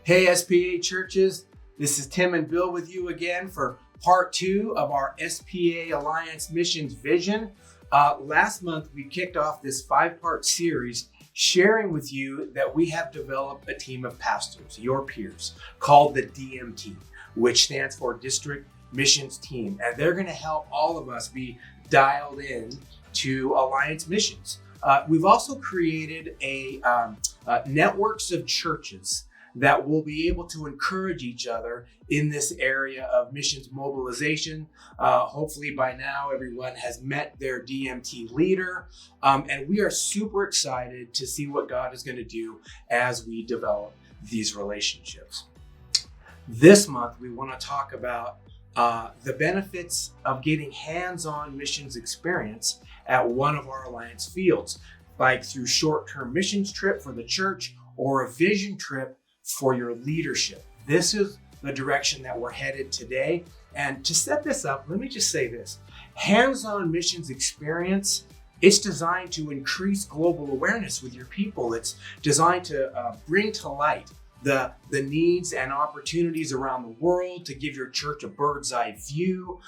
Hey SPA churches, this is Tim and Bill with you again for part 2 of our SPA Alliance Missions Vision. Last month we kicked off this 5-part series sharing with you that we have developed a team of pastors, your peers, called the DMT, which stands for District Missions Team. And they're going to help all of us be dialed in to Alliance missions. We've also created networks of churches that will be able to encourage each other in this area of missions mobilization. Hopefully by now everyone has met their DMT leader, and we are super excited to see what God is going to do as we develop these relationships. This month we want to talk about the benefits of getting hands-on missions experience at one of our Alliance fields, like through short-term missions trip for the church or a vision trip for your leadership. This is the direction that we're headed today. And to set this up, let me just say this. Hands-on missions experience, it's designed to increase global awareness with your people. It's designed to bring to light the needs and opportunities around the world, to give your church a bird's eye view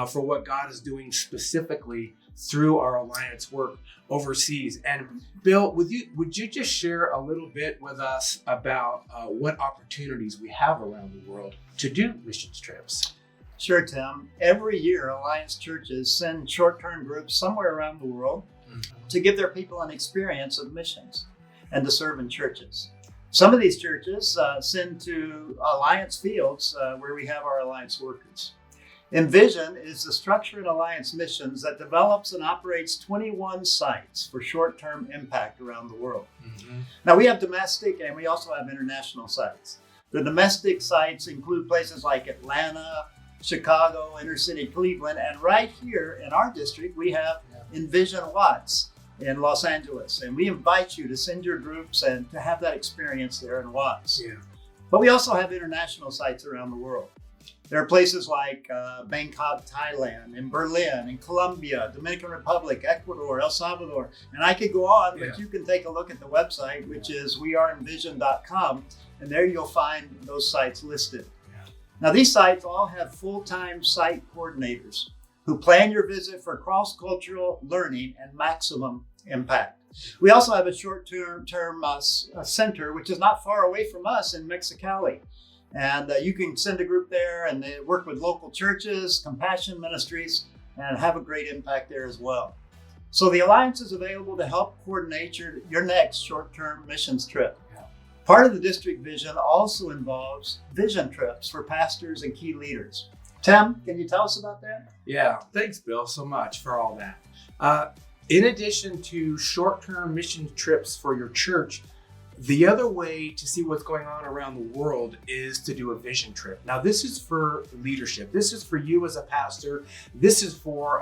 for what God is doing specifically through our Alliance work overseas. And Bill, would you just share a little bit with us about what opportunities we have around the world to do missions trips? Sure, Tim. Every year, Alliance churches send short-term groups somewhere around the world to give their people an experience of missions and to serve in churches. Some of these churches send to Alliance fields where we have our Alliance workers. Envision is the structure in Alliance missions that develops and operates 21 sites for short-term impact around the world. Mm-hmm. Now, we have domestic and we also have international sites. The domestic sites include places like Atlanta, Chicago, inner city Cleveland, and right here in our district, we have Envision Watts in Los Angeles. And we invite you to send your groups and to have that experience there in Watts. Yeah. But we also have international sites around the world. There are places like Bangkok, Thailand, in Berlin, in Colombia, Dominican Republic, Ecuador, El Salvador, and I could go on, but you can take a look at the website, which is weareenvision.com, and there you'll find those sites listed. Yeah. Now, these sites all have full-time site coordinators who plan your visit for cross-cultural learning and maximum impact. We also have a short-term center, which is not far away from us in Mexicali. And you can send a group there and they work with local churches, compassion ministries, and have a great impact there as well. So the Alliance is available to help coordinate your next short-term missions trip. Yeah. Part of the district vision also involves vision trips for pastors and key leaders. Tim, can you tell us about that? Yeah, thanks, Bill, so much for all that. In addition to short-term mission trips for your church, the other way to see what's going on around the world is to do a vision trip. Now, this is for leadership. This is for you as a pastor. This is for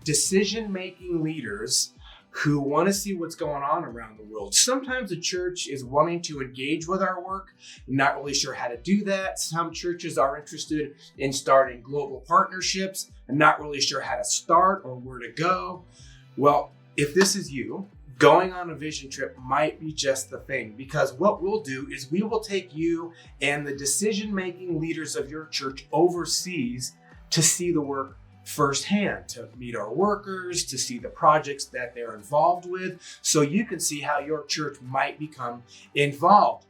decision-making leaders who want to see what's going on around the world. Sometimes a church is wanting to engage with our work, not really sure how to do that. Some churches are interested in starting global partnerships and not really sure how to start or where to go. Well, if this is you, going on a vision trip might be just the thing, because what we'll do is we will take you and the decision-making leaders of your church overseas to see the work firsthand, to meet our workers, to see the projects that they're involved with, so you can see how your church might become involved.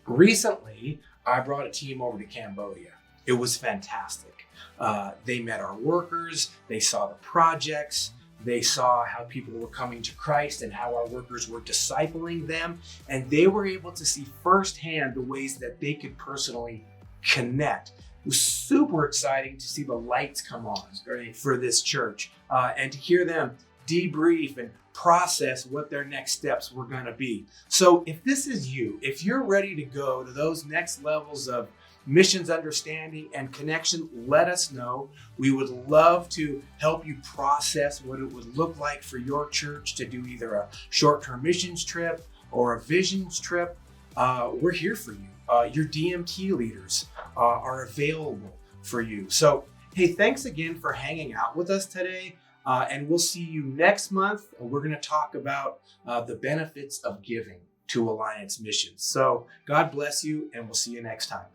Recently, I brought a team over to Cambodia. It was fantastic. They met our workers, they saw the projects, they saw how people were coming to Christ and how our workers were discipling them. And they were able to see firsthand the ways that they could personally connect. It was super exciting to see the lights come on for this church and to hear them debrief and process what their next steps were going to be. So if this is you, if you're ready to go to those next levels of missions understanding and connection, let us know. We would love to help you process what it would look like for your church to do either a short-term missions trip or a visions trip. We're here for you. Your DMT leaders are available for you. So, hey, thanks again for hanging out with us today. And we'll see you next month. We're going to talk about the benefits of giving to Alliance Missions. So God bless you, and we'll see you next time.